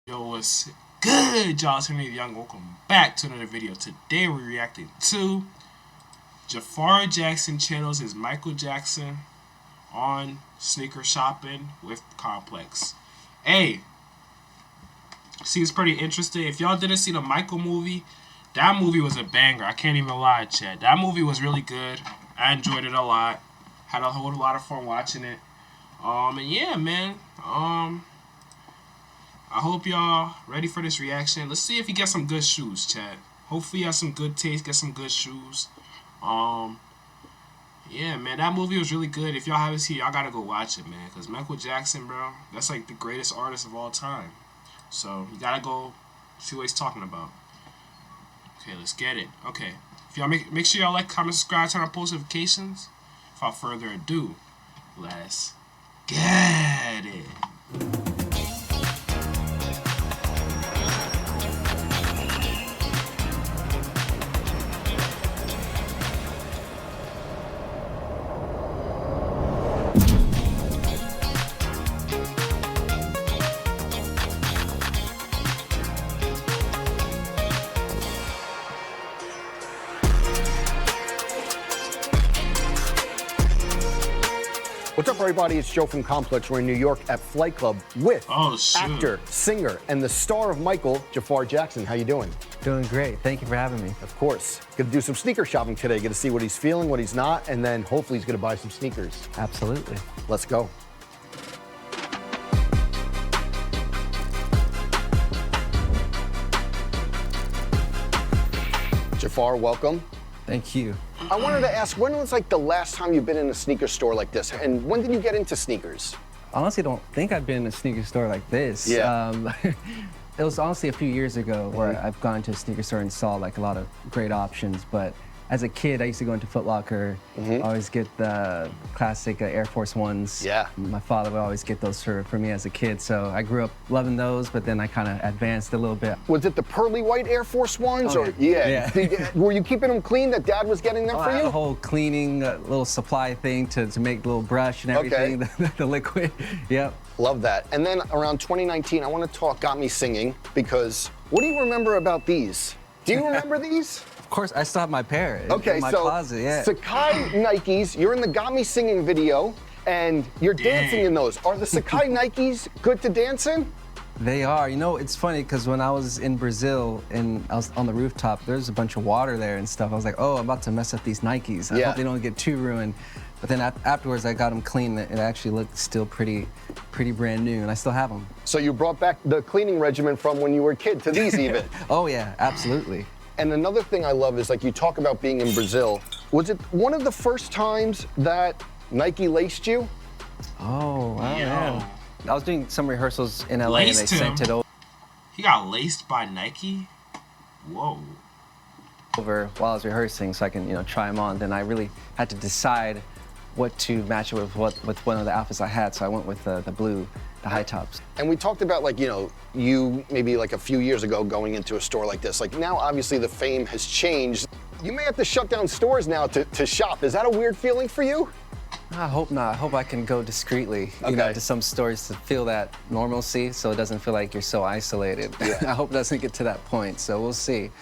Yo, what's good, y'all? It's Henry the Young. Welcome back to another video. Today we're reacting to Jaafar Jackson channels his Michael Jackson on sneaker shopping with Complex. Hey, seems pretty interesting. If y'all didn't see the Michael movie, that movie was a banger. I can't even lie, Chad. That movie was really good. I enjoyed it a lot. Had a whole lot of fun watching it. And yeah, man. I hope y'all ready for this reaction. Let's see if he gets some good shoes, Chad. Hopefully he has some good taste, get some good shoes. Yeah, man, that movie was really good. If y'all haven't seen it, y'all gotta go watch it, man. Because Michael Jackson, bro, that's like the greatest artist of all time. So you gotta go see what he's talking about. Okay, let's get it. Okay, if y'all make sure y'all like, comment, subscribe, turn on post notifications. Without further ado, let's get it. What's up, everybody? It's Joe from Complex. We're in New York at Flight Club with actor, singer, and the star of Michael, Jaafar Jackson. How you doing? Doing great. Thank you for having me. Of course. Gonna do some sneaker shopping today. Get to see what he's feeling, what he's not, and then hopefully he's gonna buy some sneakers. Absolutely. Let's go. Jaafar, welcome. Thank you. I wanted to ask, when was like the last time you've been in a sneaker store like this? And when did you get into sneakers? Honestly, don't think I've been in a sneaker store like this. Yeah. It was honestly a few years ago where I've gone to a sneaker store and saw like a lot of great options. But as a kid, I used to go into Foot Locker, always get the classic Air Force Ones. Yeah. My father would always get those for me as a kid. So I grew up loving those, but then I kind of advanced a little bit. Was it the pearly white Air Force Ones? Oh, or yeah. Were you keeping them clean that Dad was getting them for I had you? a whole cleaning little supply thing to make a little brush and everything, the liquid. Yep. Love that. And then around 2019, I want to talk Got Me Singing, because what do you remember about these? Do you remember these? Of course, I still have my pair in my so closet, yeah. Sacai Nikes, you're in the Got Me Singing video, and you're dancing in those. Are the Sacai Nikes good to dance in? They are. You know, it's funny because when I was in Brazil and I was on the rooftop, there's a bunch of water there and stuff. I was like, oh, I'm about to mess up these Nikes. I hope they don't get too ruined. But then afterwards, I got them clean. It actually looked still pretty brand new, and I still have them. So you brought back the cleaning regimen from when you were a kid to these even? Oh yeah, absolutely. And another thing I love is, like, you talk about being in Brazil. Was it one of the first times that Nike laced you? Oh, wow, yeah. I was doing some rehearsals in LA Laced and they sent it over. He got laced by Nike? Whoa. While I was rehearsing so I can, try them on. Then I really had to decide what to match it with one of the outfits I had, so I went with the blue, the high tops. And we talked about, like, you maybe like a few years ago going into a store like this. Like, now obviously the fame has changed. You may have to shut down stores now to shop. Is that a weird feeling for you? I hope not. I hope I can go discreetly, to some stores to feel that normalcy so it doesn't feel like you're so isolated. Yeah. I hope it doesn't get to that point, so we'll see.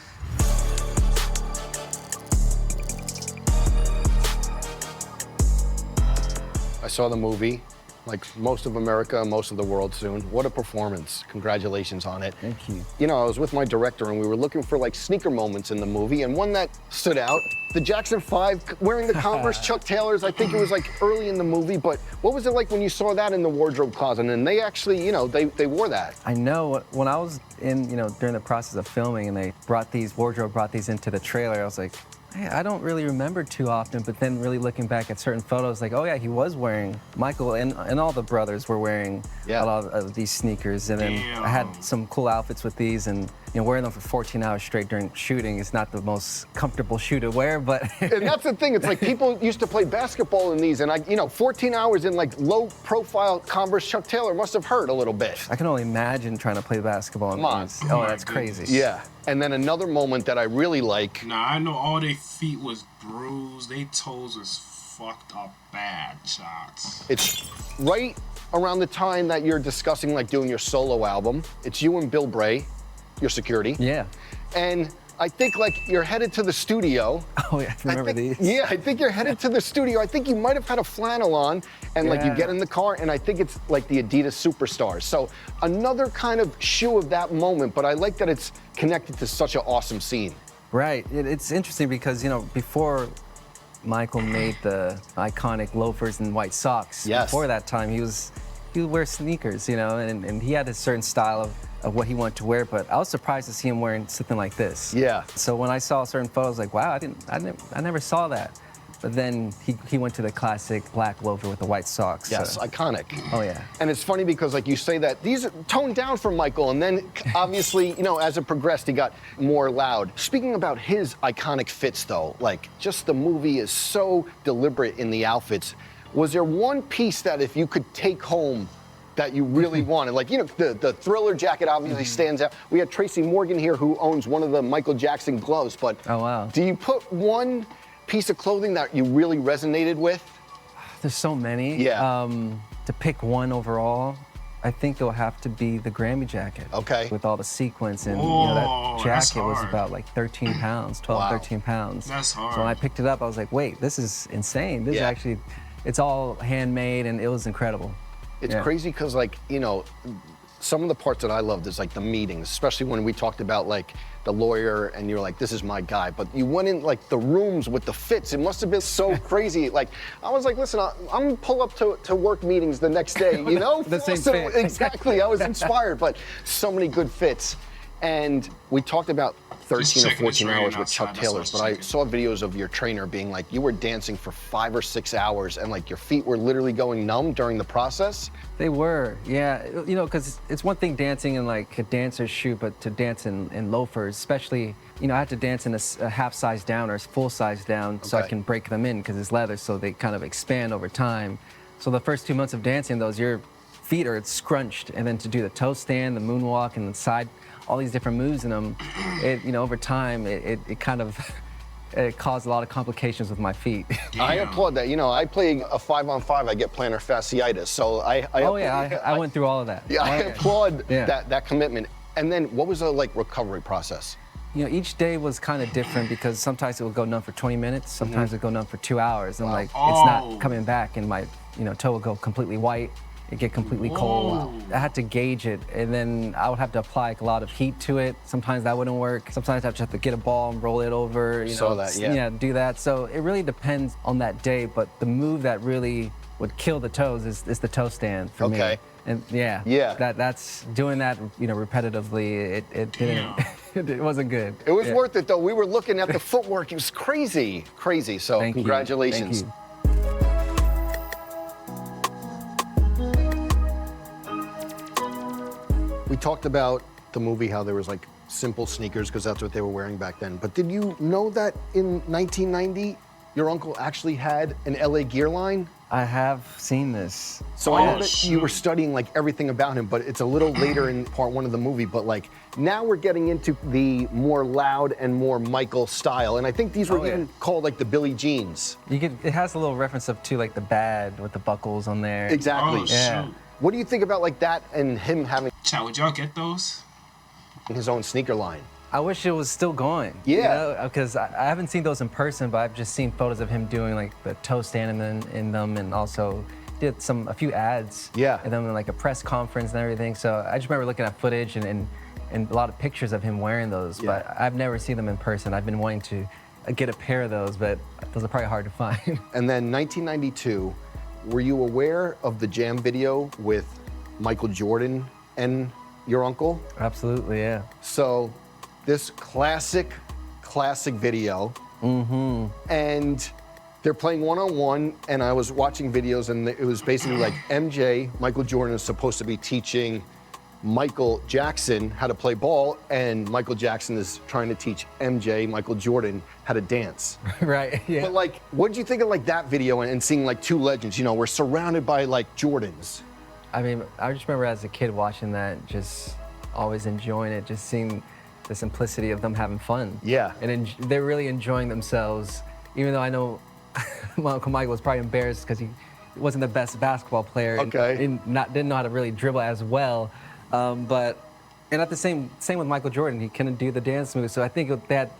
I saw the movie, like most of America, most of the world soon. What a performance. Congratulations on it. Thank you. I was with my director and we were looking for like sneaker moments in the movie, and one that stood out, the Jackson 5 wearing the Converse Chuck Taylors. I think it was like early in the movie, but what was it like when you saw that in the wardrobe closet? And they actually, they wore that. I know, when I was in, during the process of filming and wardrobe brought these into the trailer, I was like, hey, I don't really remember too often, but then really looking back at certain photos, like, oh yeah, he was wearing, Michael and all the brothers were wearing a lot of these sneakers. And then I had some cool outfits with these, and wearing them for 14 hours straight during shooting is not the most comfortable shoe to wear, but. And that's the thing, it's like people used to play basketball in these, and 14 hours in like low profile Converse Chuck Taylor must have hurt a little bit. I can only imagine trying to play basketball in these. Oh, that's crazy. Yeah. And then another moment that I really like. Nah, I know all their feet was bruised. They toes was fucked up bad shots. It's right around the time that you're discussing like doing your solo album. It's you and Bill Bray, your security. Yeah. And I think like you're headed to the studio. Oh yeah, I remember these. Yeah, I think you're headed to the studio. I think you might have had a flannel on, and like you get in the car, and I think it's like the Adidas Superstars. So another kind of shoe of that moment, but I like that it's connected to such an awesome scene. Right. It's interesting because, you know, before Michael made the iconic loafers and white socks, Yes. before that time he would wear sneakers, you know, and he had a certain style of what he wanted to wear, but I was surprised to see him wearing something like this. Yeah. So when I saw certain photos, like, wow, I never saw that. But then he went to the classic black loafer with the white socks. Yes, so. iconic. Oh yeah. And it's funny because like you say that, these are toned down for Michael, and then obviously, you know, as it progressed, he got more loud. Speaking about his iconic fits though, like just the movie is so deliberate in the outfits. Was there one piece that if you could take home that you really wanted? Like, you know, the Thriller jacket obviously stands out. We had Tracy Morgan here who owns one of the Michael Jackson gloves, but Oh wow. do you put one piece of clothing that you really resonated with? There's so many. Yeah. To pick one overall, I think it'll have to be the Grammy jacket. Okay. With all the sequins and you know, Whoa, that that's jacket was hard. about like 13 pounds, 12, Wow. 13 pounds. That's hard. So when I picked it up, I was like, wait, this is insane. This is Yeah. actually, it's all handmade and it was incredible. It's Yeah. crazy because, like, you know, some of the parts that I loved is like the meetings, especially when we talked about like the lawyer and you're like, this is my guy. But you went in like the rooms with the fits. It must have been so crazy. Like, I was like, listen, I'm gonna pull up to work meetings the next day, you know? The same So, fit. exactly, I was inspired, but so many good fits. And we talked about 13 or checking the 14 train hours with Chuck outside, that's what I Taylor's, was but I checking. saw videos of your trainer being like, you were dancing for 5 or 6 hours and like your feet were literally going numb during the process. They were, yeah. You know, because it's one thing dancing in like a dancer's shoe, but to dance in loafers, especially, you know, I had to dance in a half size down or a full size down so I Okay. can break them in because it's leather, so they kind of expand over time. So the first 2 months of dancing those, your feet are scrunched, and then to do the toe stand, the moonwalk, and the side, all these different moves in them, it, you know, over time, it kind of, it caused a lot of complications with my feet. I Damn. applaud that. You know, I play a 5-on-5. I get plantar fasciitis, so Oh yeah, I went through all of that. Yeah, I applaud Yeah. that commitment. And then, what was the like recovery process? You know, each day was kind of different because sometimes it would go numb for 20 minutes, sometimes it would go numb for 2 hours, and like it's Oh. not coming back, and my, you know, toe would go completely white, it'd get completely cold. I had to gauge it, and then I would have to apply like, a lot of heat to it. Sometimes that wouldn't work. Sometimes I just have to get a ball and roll it over. You Saw know, that, yeah. do that. So it really depends on that day, but the move that really would kill the toes is the toe stand for me. Okay. And yeah, Yeah. that's doing that, you know, repetitively. It didn't, it wasn't good. It was Yeah. worth it, though. We were looking at the footwork. It was crazy, crazy. So Thank you. congratulations. Thank you. We talked about the movie, how there was like simple sneakers because that's what they were wearing back then. But did you know that in 1990, your uncle actually had an LA gear line? I have seen this. So I know Oh, that you were studying like everything about him, but it's a little later in part 1 of the movie. But like now we're getting into the more loud and more Michael style, and I think these were Oh, yeah. even called like the Billie Jeans. It has a little reference to like the bad with the buckles on there. Exactly. Oh, Yeah. shoot. What do you think about like that and him having Chat, would y'all get those? his own sneaker line? I wish it was still going. Yeah. Because I haven't seen those in person, but I've just seen photos of him doing like the toe stand in them, and also did a few ads. Yeah. And then like a press conference and everything. So I just remember looking at footage and a lot of pictures of him wearing those, Yeah. but I've never seen them in person. I've been wanting to get a pair of those, but those are probably hard to find. And then 1992, were you aware of the Jam video with Michael Jordan and your uncle? Absolutely, yeah. So this classic video. And they're playing one-on-one, and I was watching videos, and it was basically like MJ, Michael Jordan, is supposed to be teaching Michael Jackson how to play ball, and Michael Jackson is trying to teach MJ, Michael Jordan, how to dance. Right, yeah. But like, what did you think of like that video and seeing like two legends? You know, we're surrounded by like Jordans. I mean, I just remember as a kid watching that, just always enjoying it, just seeing the simplicity of them having fun. Yeah. And they're really enjoying themselves, even though I know my Uncle Michael was probably embarrassed because he wasn't the best basketball player. Okay. And didn't know how to really dribble as well. But at the same with Michael Jordan, he couldn't do the dance moves. So I think that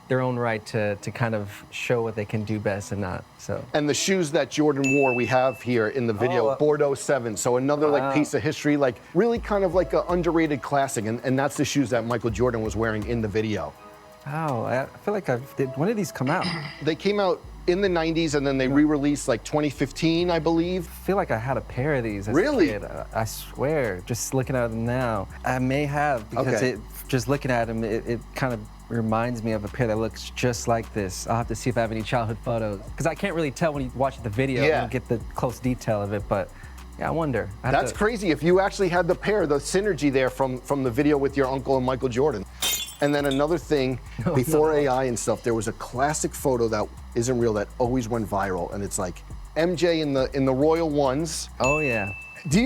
their own right to kind of show what they can do best and not. So. And the shoes that Jordan wore, we have here in the video, Bordeaux 7. So another like piece of history, like really kind of like an underrated classic. And that's the shoes that Michael Jordan was wearing in the video. Oh, I feel like when did these come out? They came out in the 90s and then they re-released like 2015, I believe. I feel like I had a pair of these as Really? a kid. I swear, just looking at them now. I may have, because just looking at them, it kind of reminds me of a pair that looks just like this. I'll have to see if I have any childhood photos. Because I can't really tell when you watch the video and get the close detail of it, but yeah, I wonder. That's crazy if you actually had the pair, the synergy there from the video with your uncle and Michael Jordan. And then another thing, before AI and stuff, there was a classic photo that isn't real that always went viral, and it's like MJ in the Royal Ones. Oh yeah.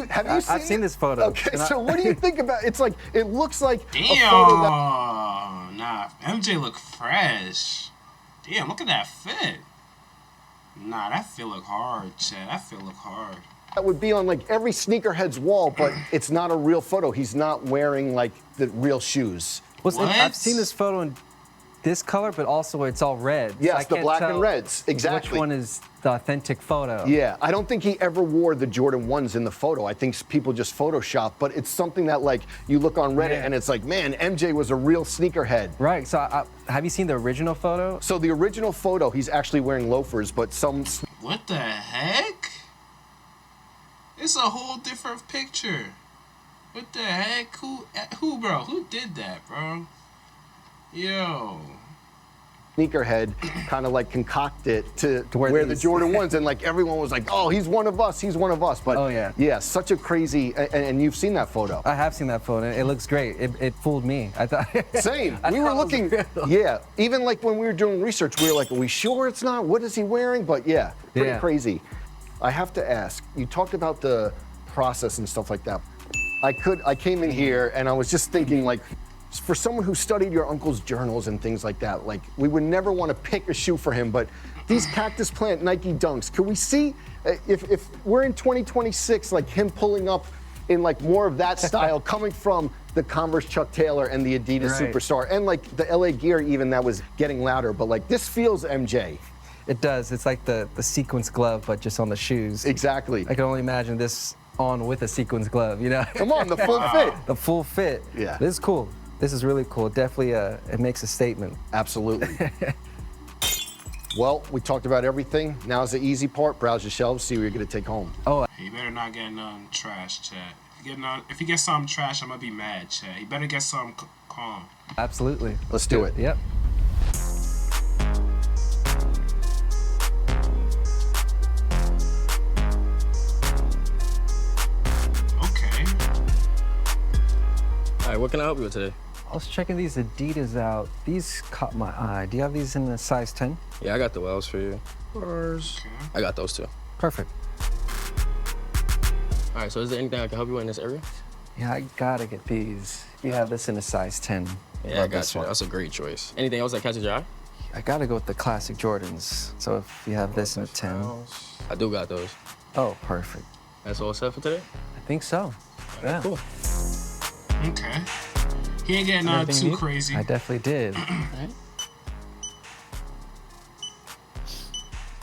Have you seen I've seen this photo. Okay, so what do you think about it's like it looks like Damn. a photo that Nah, MJ look fresh. Damn, look at that fit. Nah, that fit look hard, Chad. That fit look hard. that would be on like every sneakerhead's wall, but it's not a real photo. He's not wearing like the real shoes. What? I've seen this photo in this color, but also it's all red. Yes, so the black and reds, exactly. Which one is the authentic photo? Yeah, I don't think he ever wore the Jordan 1s in the photo. I think people just Photoshop, but it's something that like you look on Reddit and it's like, man, MJ was a real sneakerhead. Right, so have you seen the original photo? So the original photo, he's actually wearing loafers, but some... What the heck? It's a whole different picture. What the heck? Who, bro? Who did that, bro? Yo. Sneakerhead kind of like concocted to wear the Jordan 1s, and like everyone was like, oh, he's one of us, he's one of us. But yeah, such a crazy, and you've seen that photo. I have seen that photo. It looks great. It fooled me. I thought. Same. We were looking, even like when we were doing research, we were like, are we sure it's not? What is he wearing? But yeah, pretty crazy. I have to ask, you talked about the process and stuff like that. I came in here and I was just thinking, like, for someone who studied your uncle's journals and things like that, like, we would never want to pick a shoe for him, but these Cactus Plant Nike Dunks, could we see, if we're in 2026, like him pulling up in like more of that style coming from the Converse Chuck Taylor and the Adidas Superstar and like the LA Gear even that was getting louder, but like this feels MJ. It does. It's like the sequence glove, but just on the shoes. Exactly. I can only imagine this on with a sequence glove, you know? Come on, the full fit. The full fit. Yeah. This is cool. This is really cool. Definitely, it makes a statement. Absolutely. Well, we talked about everything. Now's the easy part. Browse your shelves, see what you're gonna take home. Oh. You better not get none trash, Chad. If you get something trash, I'm gonna be mad, Chad. You better get something calm. Absolutely. Let's do it. Yep. All right, what can I help you with today? I was checking these Adidas out. These caught my eye. Do you have these in a size 10? Yeah, I got the wells for you. I got those too. Perfect. All right, so is there anything I can help you with in this area? Yeah, I gotta get these. You have this in a size 10. Yeah, I got you. That's a great choice. Anything else that catches your eye? I gotta go with the classic Jordans. So if you have this in a 10. I do got those. Oh, perfect. That's all set for today? I think so. Yeah. Cool. Okay. He ain't getting too crazy. I definitely did. Right.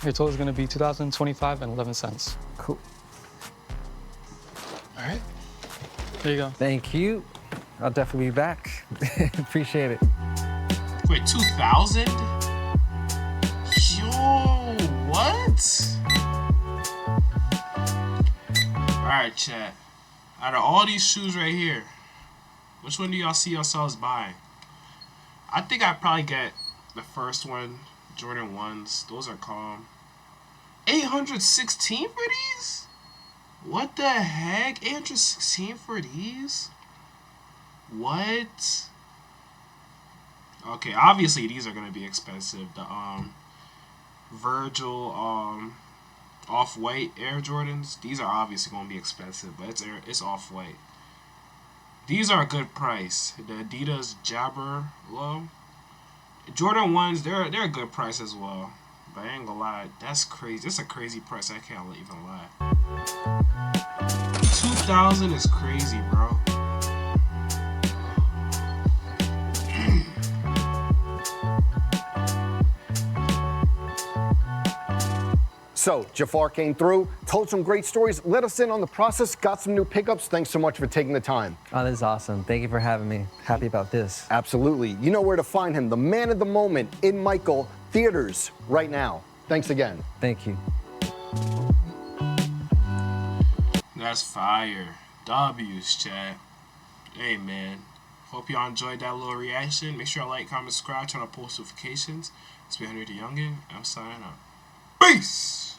Your total is going to be $2,025 and 11 cents. Cool. All right. There you go. Thank you. I'll definitely be back. Appreciate it. Wait, 2,000? Yo, what? All right, chat. Out of all these shoes right here, which one do y'all see yourselves buying? I think I'd probably get the first one, Jordan 1s. Those are calm. 816 for these? What the heck? 816 for these? What? Okay, obviously these are gonna be expensive. The Virgil Off-White Air Jordans, these are obviously gonna be expensive, but it's Off-White. These are a good price. The Adidas Jabber Low. Jordan 1s, they're a good price as well. But I ain't gonna lie, that's crazy. That's a crazy price. I can't even lie. 2,000 is crazy, bro. So, Jaafar came through, told some great stories, let us in on the process, got some new pickups. Thanks so much for taking the time. Oh, this is awesome. Thank you for having me. Happy about this. Absolutely. You know where to find him, the man of the moment in Michael, theaters right now. Thanks again. Thank you. That's fire. W's, chat. Hey, man. Hope y'all enjoyed that little reaction. Make sure y'all like, comment, subscribe, turn on post notifications. It's been Henry the Youngin. I'm signing out. Peace!